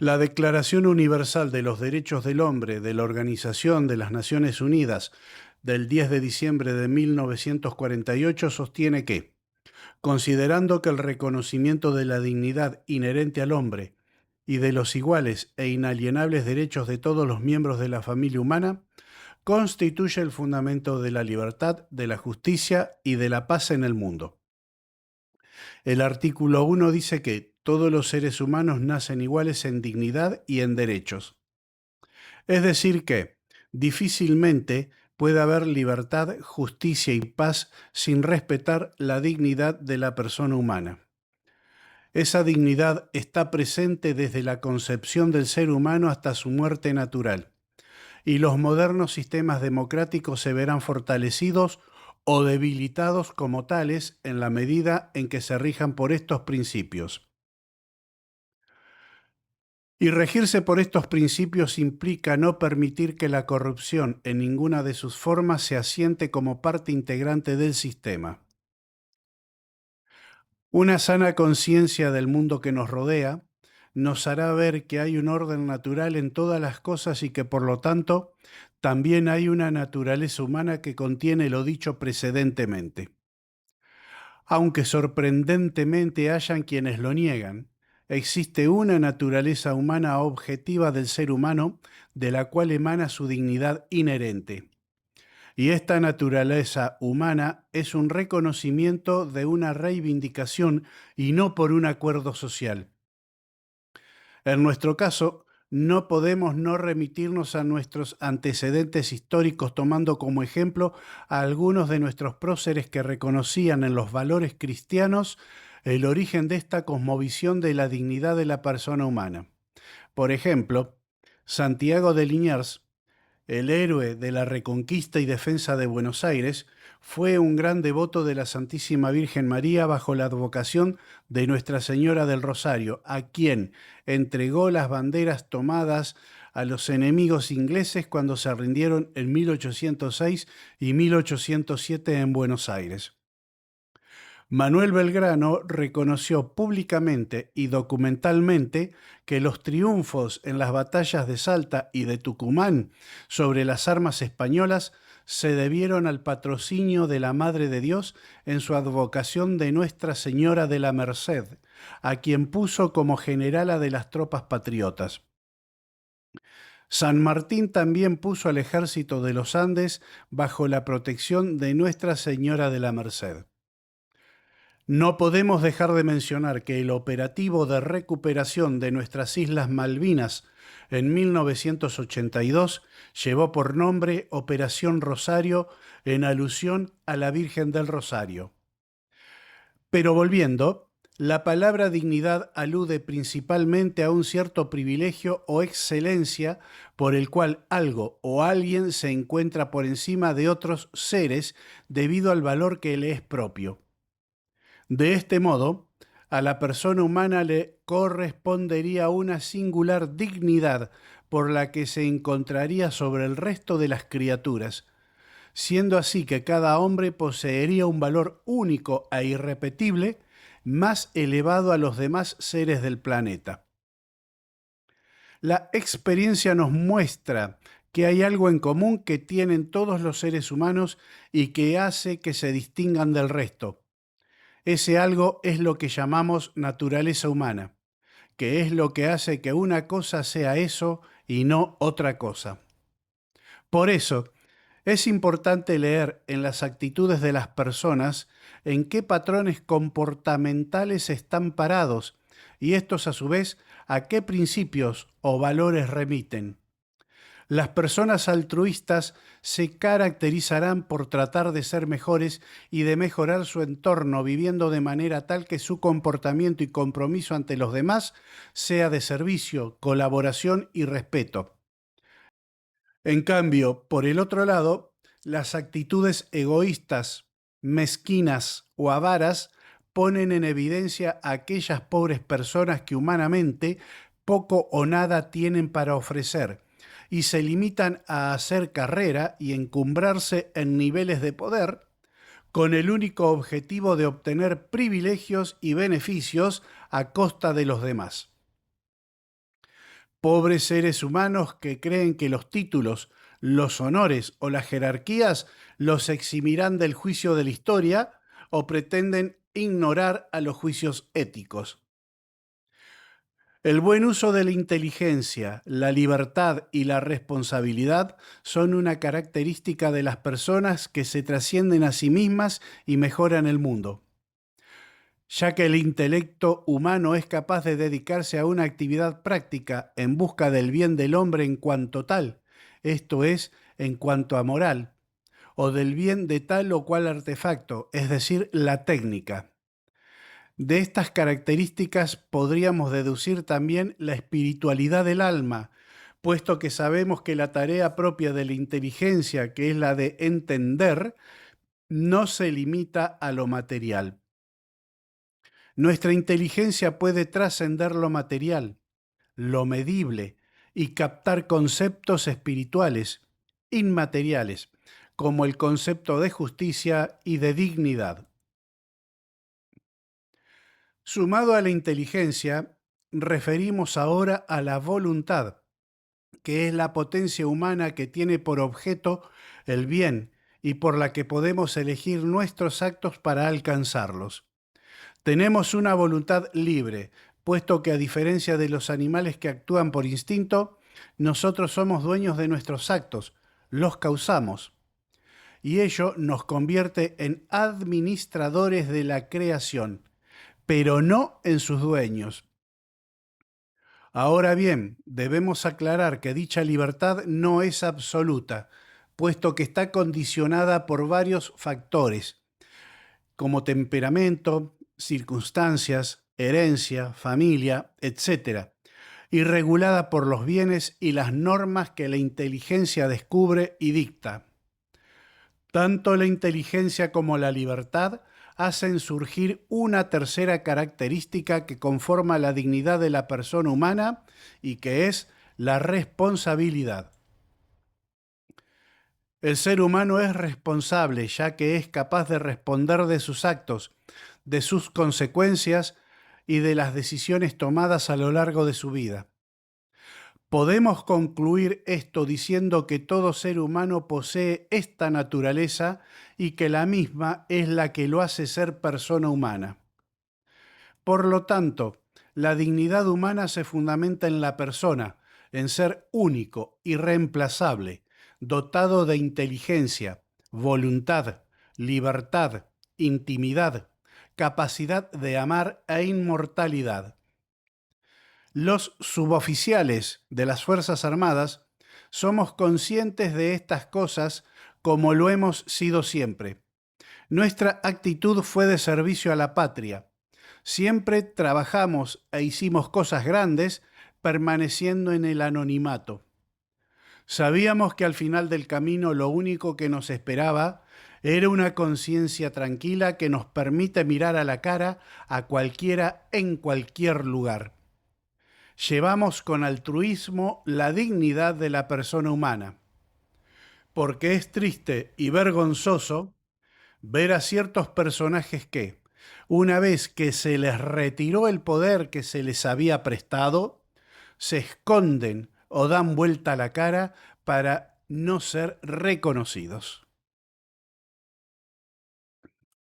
La Declaración Universal de los Derechos del Hombre de la Organización de las Naciones Unidas del 10 de diciembre de 1948 sostiene que, considerando que el reconocimiento de la dignidad inherente al hombre y de los iguales e inalienables derechos de todos los miembros de la familia humana, constituye el fundamento de la libertad, de la justicia y de la paz en el mundo. El artículo 1 dice que todos los seres humanos nacen iguales en dignidad y en derechos. Es decir que, difícilmente puede haber libertad, justicia y paz sin respetar la dignidad de la persona humana. Esa dignidad está presente desde la concepción del ser humano hasta su muerte natural, y los modernos sistemas democráticos se verán fortalecidos o debilitados como tales en la medida en que se rijan por estos principios. Y regirse por estos principios implica no permitir que la corrupción en ninguna de sus formas se asiente como parte integrante del sistema. Una sana conciencia del mundo que nos rodea nos hará ver que hay un orden natural en todas las cosas y que por lo tanto también hay una naturaleza humana que contiene lo dicho precedentemente. Aunque sorprendentemente hayan quienes lo niegan, existe una naturaleza humana objetiva del ser humano de la cual emana su dignidad inherente. Y esta naturaleza humana es un reconocimiento de una reivindicación y no por un acuerdo social. En nuestro caso, no podemos no remitirnos a nuestros antecedentes históricos tomando como ejemplo a algunos de nuestros próceres que reconocían en los valores cristianos el origen de esta cosmovisión de la dignidad de la persona humana. Por ejemplo, Santiago de Liniers, el héroe de la reconquista y defensa de Buenos Aires, fue un gran devoto de la Santísima Virgen María bajo la advocación de Nuestra Señora del Rosario, a quien entregó las banderas tomadas a los enemigos ingleses cuando se rindieron en 1806 y 1807 en Buenos Aires. Manuel Belgrano reconoció públicamente y documentalmente que los triunfos en las batallas de Salta y de Tucumán sobre las armas españolas se debieron al patrocinio de la Madre de Dios en su advocación de Nuestra Señora de la Merced, a quien puso como generala de las tropas patriotas. San Martín también puso al ejército de los Andes bajo la protección de Nuestra Señora de la Merced. No podemos dejar de mencionar que el operativo de recuperación de nuestras Islas Malvinas en 1982 llevó por nombre Operación Rosario en alusión a la Virgen del Rosario. Pero volviendo, la palabra dignidad alude principalmente a un cierto privilegio o excelencia por el cual algo o alguien se encuentra por encima de otros seres debido al valor que le es propio. De este modo, a la persona humana le correspondería una singular dignidad por la que se encontraría sobre el resto de las criaturas, siendo así que cada hombre poseería un valor único e irrepetible, más elevado a los demás seres del planeta. La experiencia nos muestra que hay algo en común que tienen todos los seres humanos y que hace que se distingan del resto. Ese algo es lo que llamamos naturaleza humana, que es lo que hace que una cosa sea eso y no otra cosa. Por eso, es importante leer en las actitudes de las personas en qué patrones comportamentales están parados y estos a su vez a qué principios o valores remiten. Las personas altruistas se caracterizarán por tratar de ser mejores y de mejorar su entorno, viviendo de manera tal que su comportamiento y compromiso ante los demás sea de servicio, colaboración y respeto. En cambio, por el otro lado, las actitudes egoístas, mezquinas o avaras ponen en evidencia a aquellas pobres personas que humanamente poco o nada tienen para ofrecer y se limitan a hacer carrera y encumbrarse en niveles de poder con el único objetivo de obtener privilegios y beneficios a costa de los demás. Pobres seres humanos que creen que los títulos, los honores o las jerarquías los eximirán del juicio de la historia o pretenden ignorar a los juicios éticos. El buen uso de la inteligencia, la libertad y la responsabilidad son una característica de las personas que se trascienden a sí mismas y mejoran el mundo. Ya que el intelecto humano es capaz de dedicarse a una actividad práctica en busca del bien del hombre en cuanto tal, esto es, en cuanto a moral, o del bien de tal o cual artefacto, es decir, la técnica. De estas características podríamos deducir también la espiritualidad del alma, puesto que sabemos que la tarea propia de la inteligencia, que es la de entender, no se limita a lo material. Nuestra inteligencia puede trascender lo material, lo medible, y captar conceptos espirituales, inmateriales, como el concepto de justicia y de dignidad. Sumado a la inteligencia, referimos ahora a la voluntad, que es la potencia humana que tiene por objeto el bien y por la que podemos elegir nuestros actos para alcanzarlos. Tenemos una voluntad libre, puesto que a diferencia de los animales que actúan por instinto, nosotros somos dueños de nuestros actos, los causamos, y ello nos convierte en administradores de la creación, pero no en sus dueños. Ahora bien, debemos aclarar que dicha libertad no es absoluta, puesto que está condicionada por varios factores, como temperamento, circunstancias, herencia, familia, etc., y regulada por los bienes y las normas que la inteligencia descubre y dicta. Tanto la inteligencia como la libertad hacen surgir una tercera característica que conforma la dignidad de la persona humana y que es la responsabilidad. El ser humano es responsable, ya que es capaz de responder de sus actos, de sus consecuencias y de las decisiones tomadas a lo largo de su vida. Podemos concluir esto diciendo que todo ser humano posee esta naturaleza y que la misma es la que lo hace ser persona humana. Por lo tanto, la dignidad humana se fundamenta en la persona, en ser único, irreemplazable, dotado de inteligencia, voluntad, libertad, intimidad, capacidad de amar e inmortalidad. Los suboficiales de las Fuerzas Armadas somos conscientes de estas cosas como lo hemos sido siempre. Nuestra actitud fue de servicio a la patria. Siempre trabajamos e hicimos cosas grandes permaneciendo en el anonimato. Sabíamos que al final del camino lo único que nos esperaba era una conciencia tranquila que nos permite mirar a la cara a cualquiera en cualquier lugar. Llevamos con altruismo la dignidad de la persona humana, porque es triste y vergonzoso ver a ciertos personajes que, una vez que se les retiró el poder que se les había prestado, se esconden o dan vuelta la cara para no ser reconocidos.